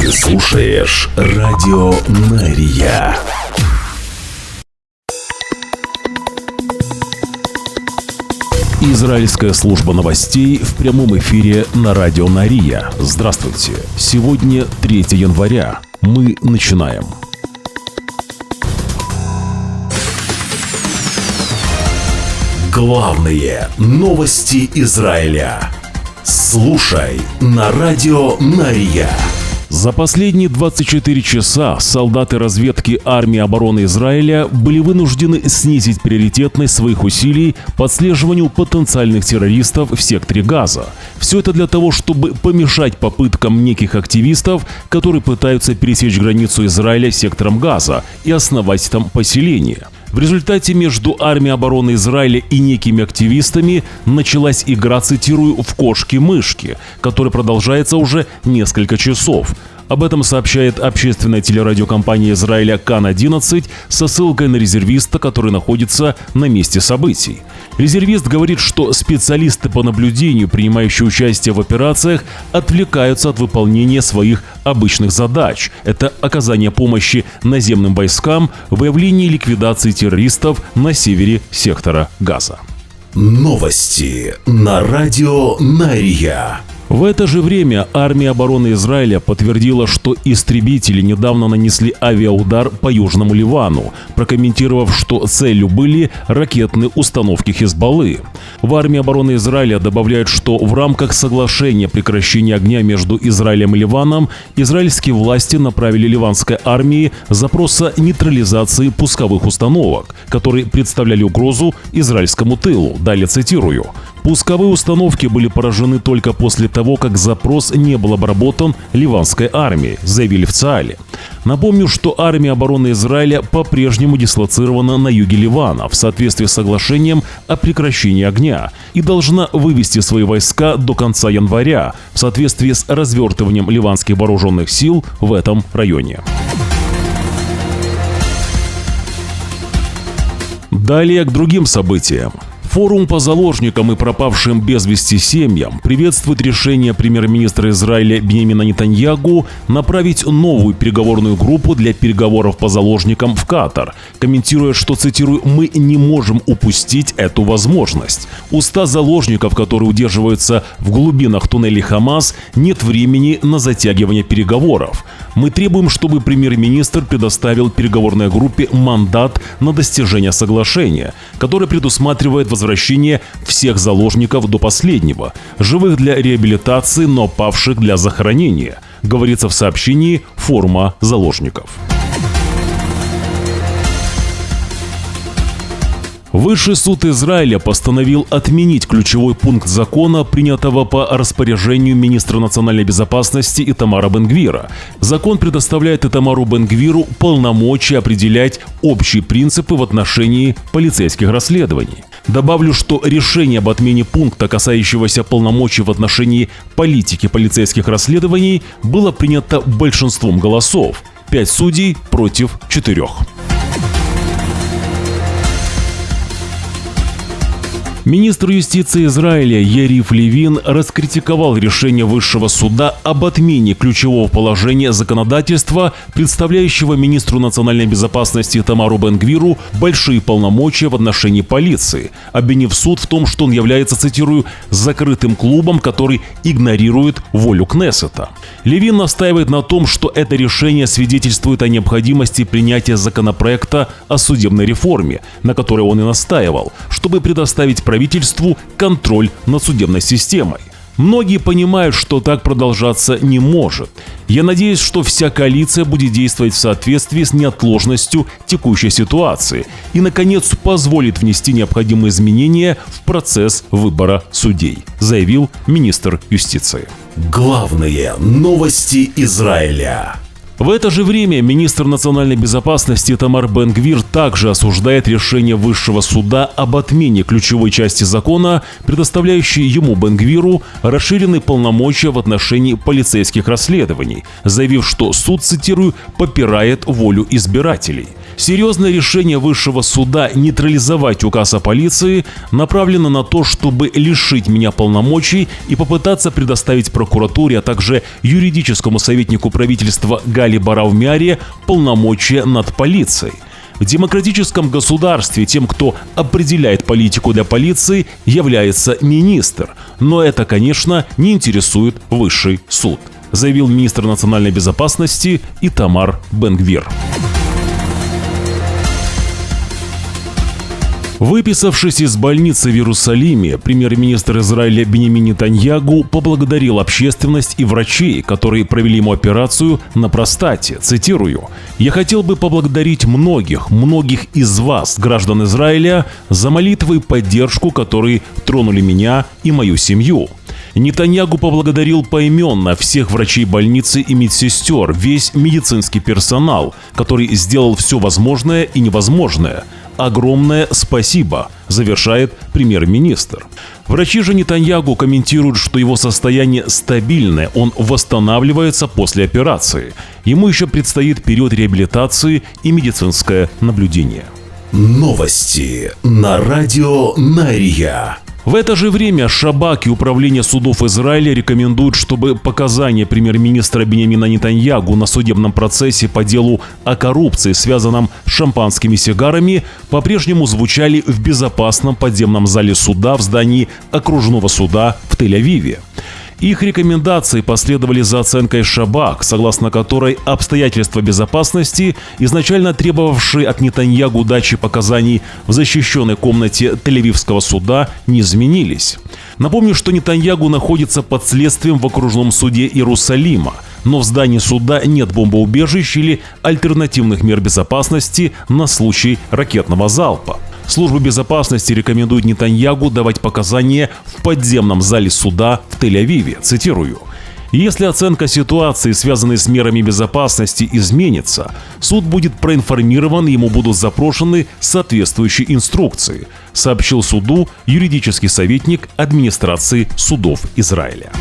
Ты слушаешь Радио Мария. Израильская служба новостей в прямом эфире на Радио Мария. Здравствуйте. Сегодня 3 января. Мы начинаем. Главные новости Израиля. Слушай на Радио Мария. За последние 24 часа солдаты разведки армии обороны Израиля были вынуждены снизить приоритетность своих усилий по отслеживанию потенциальных террористов в секторе Газа. Все это для того, чтобы помешать попыткам неких активистов, которые пытаются пересечь границу Израиля сектором Газа и основать там поселение. В результате между армией обороны Израиля и некими активистами началась игра, цитирую, «в кошки-мышки», которая продолжается уже несколько часов. Об этом сообщает общественная телерадиокомпания Израиля Кан-11 со ссылкой на резервиста, который находится на месте событий. Резервист говорит, что специалисты по наблюдению, принимающие участие в операциях, отвлекаются от выполнения своих обычных задач. Это оказание помощи наземным войскам, выявление и ликвидации террористов на севере сектора Газа. Новости на Радио Мария. В это же время армия обороны Израиля подтвердила, что истребители недавно нанесли авиаудар по Южному Ливану, прокомментировав, что целью были ракетные установки Хизбаллы. В армии обороны Израиля добавляют, что в рамках соглашения прекращения огня между Израилем и Ливаном израильские власти направили ливанской армии запрос о нейтрализации пусковых установок, которые представляли угрозу израильскому тылу. Далее цитирую. Пусковые установки были поражены только после того, как запрос не был обработан ливанской армией, заявили в ЦААЛе. Напомню, что армия обороны Израиля по-прежнему дислоцирована на юге Ливана в соответствии с соглашением о прекращении огня и должна вывести свои войска до конца января в соответствии с развертыванием ливанских вооруженных сил в этом районе. Далее к другим событиям. Форум по заложникам и пропавшим без вести семьям приветствует решение премьер-министра Израиля Биньямина Нетаньяху направить новую переговорную группу для переговоров по заложникам в Катар, комментируя, что, цитирую, «мы не можем упустить эту возможность. У 100 заложников, которые удерживаются в глубинах туннелей Хамас, нет времени на затягивание переговоров. Мы требуем, чтобы премьер-министр предоставил переговорной группе мандат на достижение соглашения, которое предусматривает возвращение всех заложников до последнего, живых для реабилитации, но павших для захоронения», говорится в сообщении форума заложников. Высший суд Израиля постановил отменить ключевой пункт закона, принятого по распоряжению министра национальной безопасности Итамара Бен-Гвира. Закон предоставляет Итамару Бен-Гвиру полномочия определять общие принципы в отношении полицейских расследований. Добавлю, что решение об отмене пункта, касающегося полномочий в отношении политики полицейских расследований, было принято большинством голосов – 5 судей против 4. Министр юстиции Израиля Ярив Левин раскритиковал решение Высшего суда об отмене ключевого положения законодательства, представляющего министру национальной безопасности Итамару Бен-Гвиру большие полномочия в отношении полиции, обвинив суд в том, что он является, цитирую, «закрытым клубом, который игнорирует волю Кнессета». Левин настаивает на том, что это решение свидетельствует о необходимости принятия законопроекта о судебной реформе, на которой он и настаивал, чтобы предоставить правительству контроль над судебной системой. Многие понимают, что так продолжаться не может. Я надеюсь, что вся коалиция будет действовать в соответствии с неотложностью текущей ситуации и, наконец, позволит внести необходимые изменения в процесс выбора судей, заявил министр юстиции. Главные новости Израиля. В это же время министр национальной безопасности Итамар Бен-Гвир также осуждает решение Высшего суда об отмене ключевой части закона, предоставляющей ему, Бен-Гвиру, расширенные полномочия в отношении полицейских расследований, заявив, что суд, цитирую, «попирает волю избирателей». Серьезное решение Высшего суда нейтрализовать указ о полиции направлено на то, чтобы лишить меня полномочий и попытаться предоставить прокуратуре, а также юридическому советнику правительства Гали Барав-Миаре полномочия над полицией. В демократическом государстве тем, кто определяет политику для полиции, является министр. Но это, конечно, не интересует Высший суд, заявил министр национальной безопасности Итамар Бен-Гвир. Выписавшись из больницы в Иерусалиме, премьер-министр Израиля Биньямин Нетаньягу поблагодарил общественность и врачей, которые провели ему операцию на простате. Цитирую: «Я хотел бы поблагодарить многих из вас, граждан Израиля, за молитвы и поддержку, которые тронули меня и мою семью». Нетаньягу поблагодарил поименно всех врачей больницы и медсестер, весь медицинский персонал, который сделал все возможное и невозможное. Огромное спасибо, завершает премьер-министр. Врачи же Нетаньягу комментируют, что его состояние стабильное, он восстанавливается после операции. Ему еще предстоит период реабилитации и медицинское наблюдение. Новости на радио Нария. В это же время Шабак и Управление судов Израиля рекомендуют, чтобы показания премьер-министра Биньямина Нетаньягу на судебном процессе по делу о коррупции, связанном с шампанскими сигарами, по-прежнему звучали в безопасном подземном зале суда в здании окружного суда в Тель-Авиве. Их рекомендации последовали за оценкой Шабак, согласно которой обстоятельства безопасности, изначально требовавшие от Нетаньягу дачи показаний в защищенной комнате Тель-Авивского суда, не изменились. Напомню, что Нетаньягу находится под следствием в окружном суде Иерусалима, но в здании суда нет бомбоубежищ или альтернативных мер безопасности на случай ракетного залпа. Служба безопасности рекомендует Нетаньягу давать показания в подземном зале суда в Тель-Авиве. Цитирую: «Если оценка ситуации, связанной с мерами безопасности, изменится, суд будет проинформирован, ему будут запрошены соответствующие инструкции», сообщил суду юридический советник администрации судов Израиля.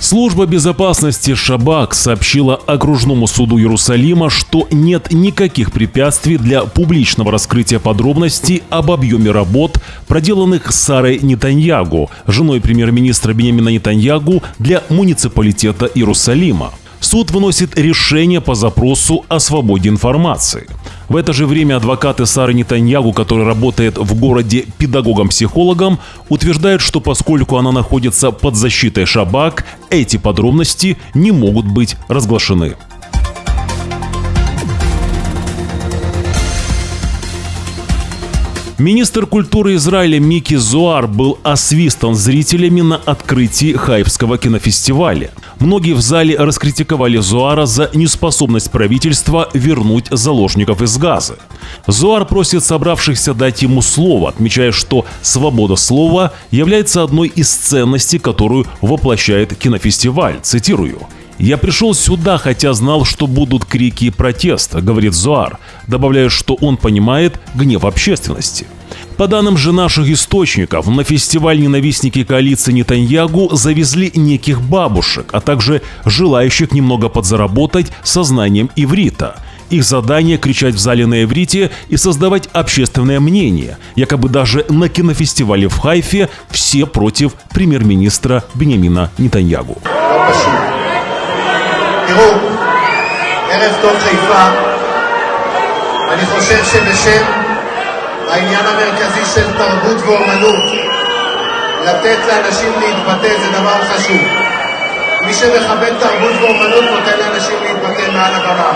Служба безопасности Шабак сообщила окружному суду Иерусалима, что нет никаких препятствий для публичного раскрытия подробностей об объеме работ, проделанных Сарой Нетаньягу, женой премьер-министра Биньямина Нетаньягу, для муниципалитета Иерусалима. Суд выносит решение по запросу о свободе информации. В это же время адвокаты Сары Нетаньягу, который работает в городе педагогом-психологом, утверждают, что поскольку она находится под защитой Шабак, эти подробности не могут быть разглашены. Министр культуры Израиля Мики Зоар был освистан зрителями на открытии Хайфского кинофестиваля. Многие в зале раскритиковали Зоара за неспособность правительства вернуть заложников из Газы. Зоар просит собравшихся дать ему слово, отмечая, что свобода слова является одной из ценностей, которую воплощает кинофестиваль. Цитирую: «Я пришел сюда, хотя знал, что будут крики и протест», — говорит Зоар, добавляя, что он понимает гнев общественности. По данным же наших источников, на фестиваль ненавистники коалиции Нетаньягу завезли неких бабушек, а также желающих немного подзаработать со знанием иврита. Их задание — кричать в зале на иврите и создавать общественное мнение. Якобы даже на кинофестивале в Хайфе все против премьер-министра Биньямина Нетаньягу. תראו, ערב טוב חיפה, אני חושב שבשם העניין המרכזי של תרבות ואומנות, לתת לאנשים להתבטא זה דבר חשוב. מי שמכבד תרבות ואומנות נותן לאנשים להתבטא מעל הבמה.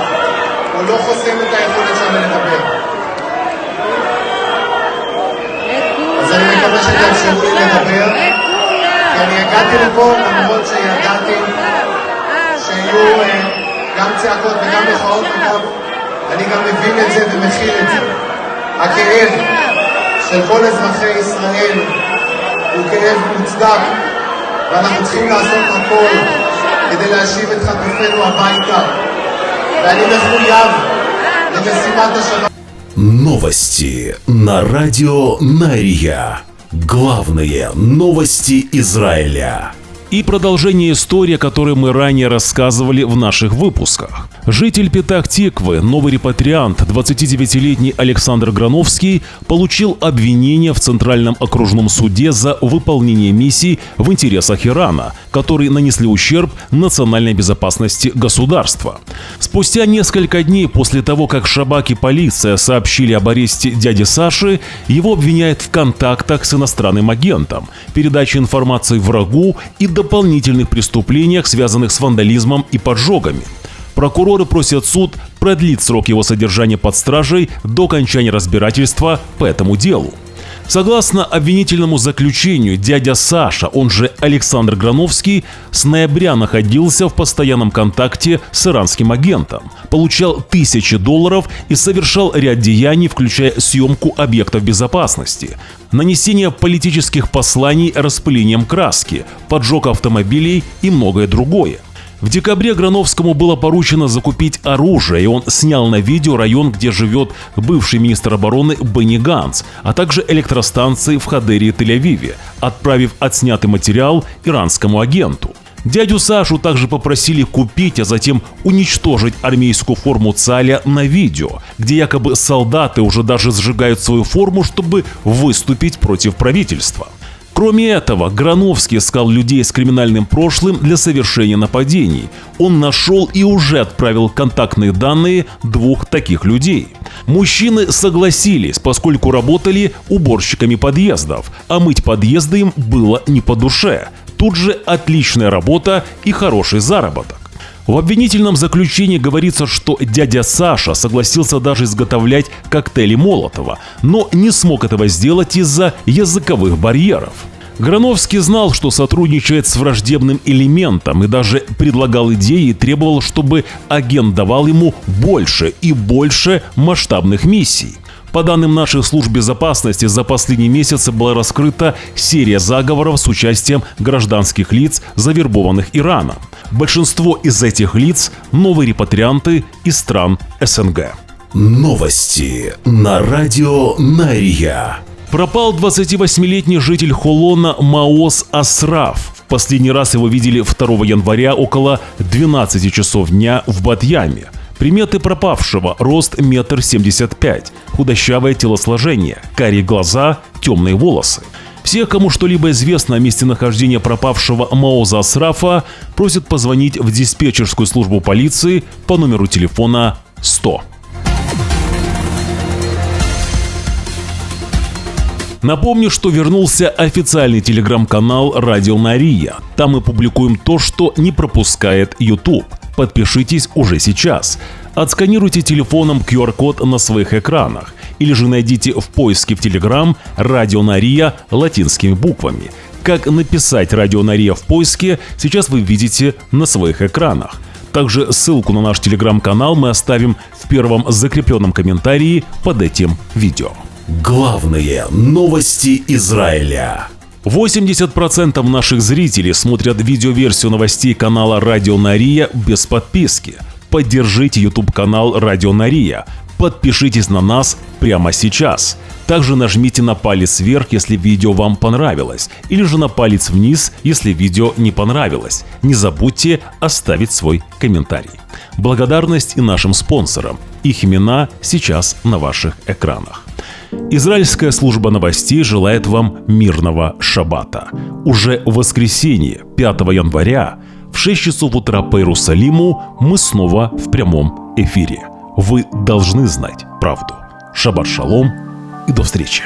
הוא לא חוסם את היכולת שם לדבר. אז אני מקווה שתאפשרו לי לדבר, כי אני הגעתי לפה למרות שידעתי שיהיו גם צעקות וגם מחאות, אני גם מבין את זה ומכיר את זה. הכאב של כל אזרחי ישראל הוא כאב מוצדק, ואנחנו צריכים לעשות הכל כדי להשיב את חטופינו הביתה. ואני מחויב למשימת השבת. Новости на радио Нария. Главные новости Израиля. И продолжение истории, которую мы ранее рассказывали в наших выпусках. Житель Петах-Тиквы, новый репатриант, 29-летний Александр Грановский, получил обвинение в Центральном окружном суде за выполнение миссий в интересах Ирана, которые нанесли ущерб национальной безопасности государства. Спустя несколько дней после того, как Шабак и полиция сообщили об аресте дяди Саши, его обвиняют в контактах с иностранным агентом, передаче информации врагу и дополнительных преступлениях, связанных с вандализмом и поджогами. Прокуроры просят суд продлить срок его содержания под стражей до окончания разбирательства по этому делу. Согласно обвинительному заключению, дядя Саша, он же Александр Грановский, с ноября находился в постоянном контакте с иранским агентом, получал тысячи долларов и совершал ряд деяний, включая съемку объектов безопасности, нанесение политических посланий распылением краски, поджог автомобилей и многое другое. В декабре Грановскому было поручено закупить оружие, и он снял на видео район, где живет бывший министр обороны Бенни Ганц, а также электростанции в Хадере и Тель-Авиве, отправив отснятый материал иранскому агенту. Дядю Сашу также попросили купить, а затем уничтожить армейскую форму Цаля на видео, где якобы солдаты уже даже сжигают свою форму, чтобы выступить против правительства. Кроме этого, Грановский искал людей с криминальным прошлым для совершения нападений. Он нашел и уже отправил контактные данные двух таких людей. Мужчины согласились, поскольку работали уборщиками подъездов, а мыть подъезды им было не по душе. Тут же отличная работа и хороший заработок. В обвинительном заключении говорится, что дядя Саша согласился даже изготовлять коктейли Молотова, но не смог этого сделать из-за языковых барьеров. Грановский знал, что сотрудничает с враждебным элементом, и даже предлагал идеи и требовал, чтобы агент давал ему больше и больше масштабных миссий. По данным наших служб безопасности, за последние месяцы была раскрыта серия заговоров с участием гражданских лиц, завербованных Ираном. Большинство из этих лиц – новые репатрианты из стран СНГ. Новости на радио Нария. Пропал 28-летний житель Холона Маоз Асраф. В последний раз его видели 2 января около 12 часов дня в Бат-Яме. Приметы пропавшего: рост 1,75 м, худощавое телосложение, карие глаза, темные волосы. Всех, кому что-либо известно о месте нахождения пропавшего Маоза Асрафа, просят позвонить в диспетчерскую службу полиции по номеру телефона 100. Напомню, что вернулся официальный телеграм-канал «Радио Нария». Там мы публикуем то, что не пропускает YouTube. Подпишитесь уже сейчас. Отсканируйте телефоном QR-код на своих экранах или же найдите в поиске в Telegram «Радио Нария» латинскими буквами. Как написать «Радио Нария» в поиске, сейчас вы видите на своих экранах. Также ссылку на наш телеграм-канал мы оставим в первом закрепленном комментарии под этим видео. Главные новости Израиля. 80% наших зрителей смотрят видеоверсию новостей канала «Радио Нария» без подписки. Поддержите YouTube-канал «Радио Нария». Подпишитесь на нас прямо сейчас. Также нажмите на палец вверх, если видео вам понравилось, или же на палец вниз, если видео не понравилось. Не забудьте оставить свой комментарий. Благодарность и нашим спонсорам. Их имена сейчас на ваших экранах. Израильская служба новостей желает вам мирного шаббата. Уже в воскресенье, 5 января, в 6 часов утра по Иерусалиму мы снова в прямом эфире. Вы должны знать правду. Шаббат шалом и до встречи.